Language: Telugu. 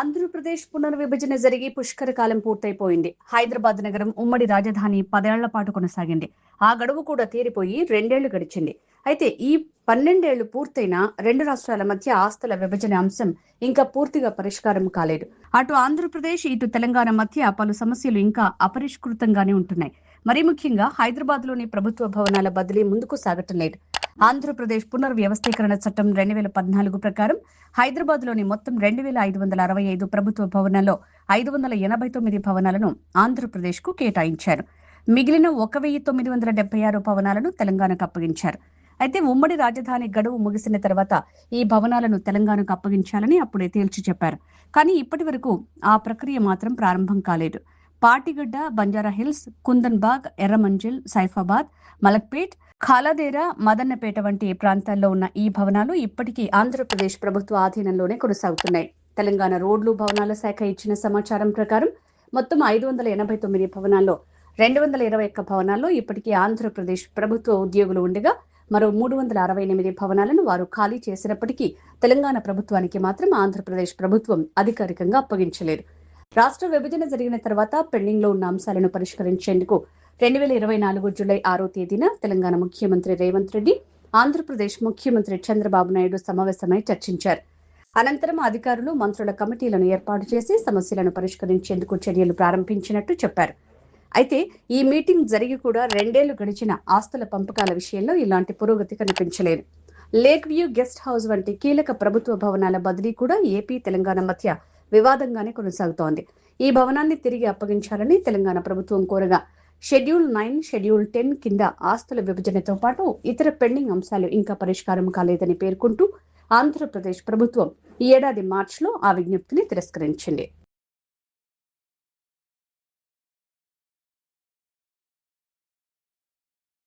ఆంధ్రప్రదేశ్ పునర్విభజన జరిగి పుష్కర కాలం పూర్తయిపోయింది. హైదరాబాద్ నగరం ఉమ్మడి రాజధాని 10 ఏళ్ల పాటు కొనసాగింది. ఆ గడువు కూడా తీరిపోయి 2 ఏళ్లు గడిచింది. అయితే ఈ 12 ఏళ్లు పూర్తయినా రెండు రాష్ట్రాల మధ్య ఆస్తుల విభజన అంశం ఇంకా పూర్తిగా పరిష్కారం కాలేదు. అటు ఆంధ్రప్రదేశ్, ఇటు తెలంగాణ మధ్య పలు సమస్యలు ఇంకా అపరిష్కృతంగానే ఉంటున్నాయి. మరీ ముఖ్యంగా హైదరాబాద్లోని ప్రభుత్వ భవనాల బదిలీ ముందుకు సాగటం లేదు. ఆంధ్రప్రదేశ్ పునర్వ్యవస్థీకరణ చట్టం 2014 ప్రకారం హైదరాబాద్లోని మొత్తం 2565 ప్రభుత్వ భవనాల్లో 589 భవనాలను ఆంధ్రప్రదేశ్కు కేటాయించారు. మిగిలిన 1976 భవనాలను తెలంగాణకు అప్పగించారు. అయితే ఉమ్మడి రాజధాని గడువు ముగిసిన తర్వాత ఈ భవనాలను తెలంగాణకు అప్పగించాలని అప్పుడే తేల్చి చెప్పారు. కానీ ఇప్పటి వరకు ఆ ప్రక్రియ మాత్రం ప్రారంభం కాలేదు. పాటిగడ్డ, బంజారాహిల్స్, కుందన్బాగ్, ఎర్రమంజిల్, సైఫాబాద్, మలక్పేట్, ఖాలాదేరా, మదన్నపేట వంటి ప్రాంతాల్లో ఉన్న ఈ భవనాలు ఇప్పటికీ ఆంధ్రప్రదేశ్ ప్రభుత్వ ఆధీనంలోనే కొనసాగుతున్నాయి. తెలంగాణ రోడ్లు భవనాల శాఖ ఇచ్చిన సమాచారం ప్రకారం మొత్తం 589 భవనాల్లో 221 భవనాల్లో ఇప్పటికీ ఆంధ్రప్రదేశ్ ప్రభుత్వ ఉద్యోగులు ఉండగా మరో 368 భవనాలను వారు ఖాళీ చేసినప్పటికీ తెలంగాణ ప్రభుత్వానికి మాత్రం ఆంధ్రప్రదేశ్ ప్రభుత్వం అధికారికంగా అప్పగించలేదు. రాష్ట్ర విభజన జరిగిన తర్వాత పెండింగ్ లో ఉన్న అంశాలను పరిష్కరించేందుకు 2024 జూలై 6వ తేదీన తెలంగాణ ముఖ్యమంత్రి రేవంత్ రెడ్డి, ఆంధ్రప్రదేశ్ ముఖ్యమంత్రి చంద్రబాబు నాయుడు సమావేశమై చర్చించారు. అనంతరం అధికారులు, మంత్రుల కమిటీలను ఏర్పాటు చేసి సమస్యలను పరిష్కరించేందుకు చర్యలు ప్రారంభించినట్టు చెప్పారు. అయితే ఈ మీటింగ్ జరిగి కూడా 2 ఏళ్లు గడిచిన ఆస్తుల పంపకాల విషయంలో ఇలాంటి పురోగతి కనిపించలేదు. లేక్ వ్యూ గెస్ట్ హౌస్ వంటి కీలక ప్రభుత్వ భవనాల బదిలీ కూడా ఏపీ, తెలంగాణ మధ్య వివాదంగానే కొనసాగుతోంది. ఈ భవనాన్ని తిరిగి అప్పగించాలని తెలంగాణ ప్రభుత్వం కోరగా షెడ్యూల్ 9, షెడ్యూల్ 10 కింద ఆస్తుల విభజనతో పాటు ఇతర పెండింగ్ అంశాలు ఇంకా పరిష్కారం కాలేదని పేర్కొంటూ ఆంధ్రప్రదేశ్ ప్రభుత్వం ఈ ఏడాది మార్చిలో ఆ విజ్ఞప్తిని తిరస్కరించింది.